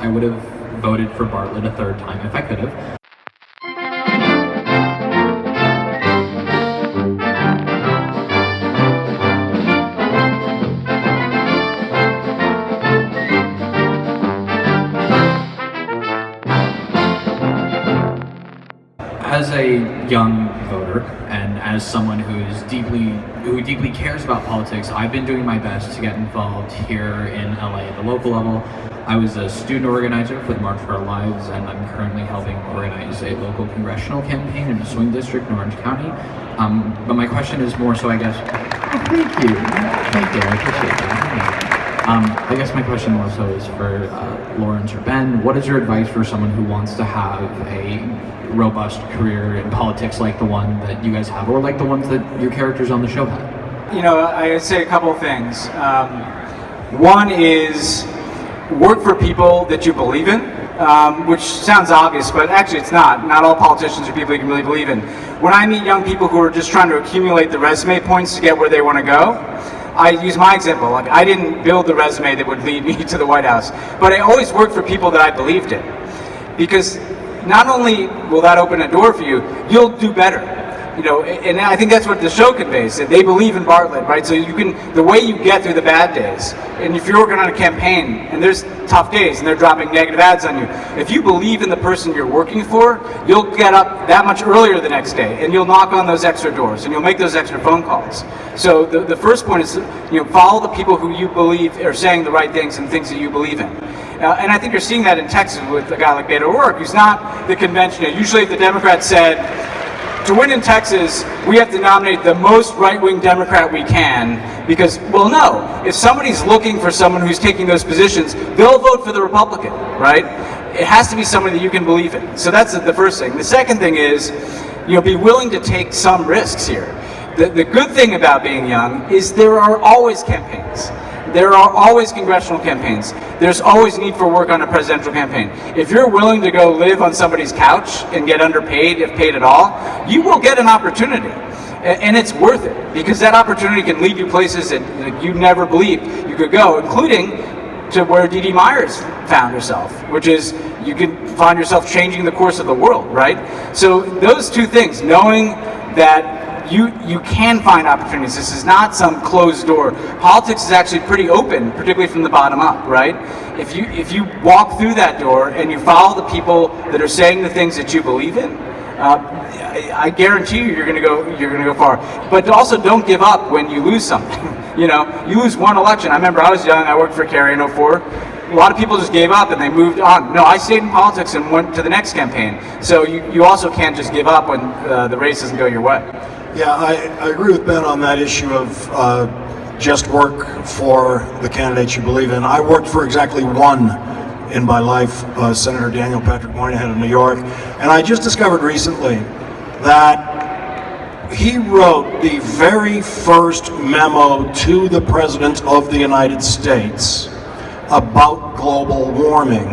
I would have voted for Bartlett a third time if I could have. As a young voter and as someone who deeply cares about politics, I've been doing my best to get involved here in LA at the local level. I was a student organizer for the March for Our Lives, and I'm currently helping organize a local congressional campaign in a swing district in Orange County. But my question is more so, I guess, thank you, I appreciate that. I guess my question more so is for Lawrence or Ben. What is your advice for someone who wants to have a robust career in politics like the one that you guys have, or like the ones that your characters on the show have? You know, I would say a couple of things. One is work for people that you believe in, which sounds obvious, but actually it's not. Not all politicians are people you can really believe in. When I meet young people who are just trying to accumulate the resume points to get where they want to go, I use my example. Like, I didn't build the resume that would lead me to the White House, but I always worked for people that I believed in, because not only will that open a door for you, you'll do better. You know, and I think that's what the show conveys, that they believe in Bartlett, right? So you can, the way you get through the bad days, and if you're working on a campaign and there's tough days and they're dropping negative ads on you, if you believe in the person you're working for, you'll get up that much earlier the next day and you'll knock on those extra doors and you'll make those extra phone calls. So the first point is, you know, follow the people who you believe are saying the right things and things that you believe in. And I think you're seeing that in Texas with a guy like Beto O'Rourke, who's not the conventional. Usually the Democrats said, to win in Texas, we have to nominate the most right-wing Democrat we can, because, well, no. If somebody's looking for someone who's taking those positions, they'll vote for the Republican, right? It has to be somebody that you can believe in. So that's the first thing. The second thing is, you know, be willing to take some risks here. The good thing about being young is there are always campaigns. There are always congressional campaigns. There's always need for work on a presidential campaign. If you're willing to go live on somebody's couch and get underpaid, if paid at all, you will get an opportunity. And it's worth it, because that opportunity can lead you places that you never believed you could go, including to where Dee Myers found herself, which is you can find yourself changing the course of the world, right? So those two things, knowing that you can find opportunities. This is not some closed door. Politics is actually pretty open, particularly from the bottom up, right? If you walk through that door and you follow the people that are saying the things that you believe in, I guarantee you're going to go far. But also don't give up when you lose something. You know, you lose one election. I remember I was young. I worked for Kerry in '04. A lot of people just gave up and they moved on. No, I stayed in politics and went to the next campaign. So you also can't just give up when the race doesn't go your way. Yeah, I agree with Ben on that issue of just work for the candidates you believe in. I worked for exactly one in my life, Senator Daniel Patrick Moynihan of New York, and I just discovered recently that he wrote the very first memo to the President of the United States about global warming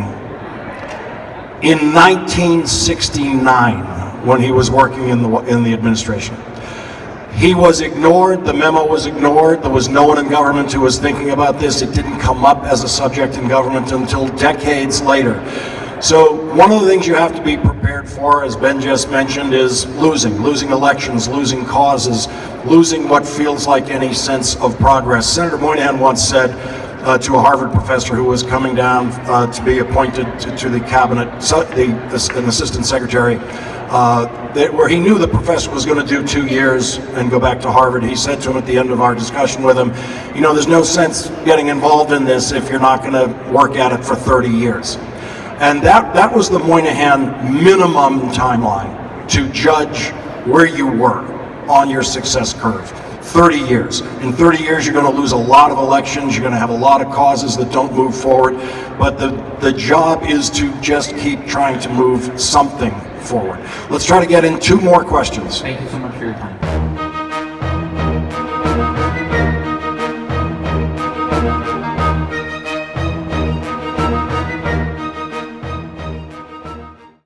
in 1969 when he was working in the administration. He was ignored, the memo was ignored, there was no one in government who was thinking about this. It didn't come up as a subject in government until decades later. So one of the things you have to be prepared for, as Ben just mentioned, is losing elections, losing causes, losing what feels like any sense of progress. Senator Moynihan once said to a Harvard professor who was coming down to be appointed to the cabinet, an assistant secretary, where he knew the professor was going to do 2 years and go back to Harvard. He said to him at the end of our discussion with him, you know, there's no sense getting involved in this if you're not going to work at it for 30 years. And that was the Moynihan minimum timeline to judge where you were on your success curve. 30 years. In 30 years, you're going to lose a lot of elections. You're going to have a lot of causes that don't move forward. But the job is to just keep trying to move something forward. Let's try to get in 2 more questions. Thank you so much for your time.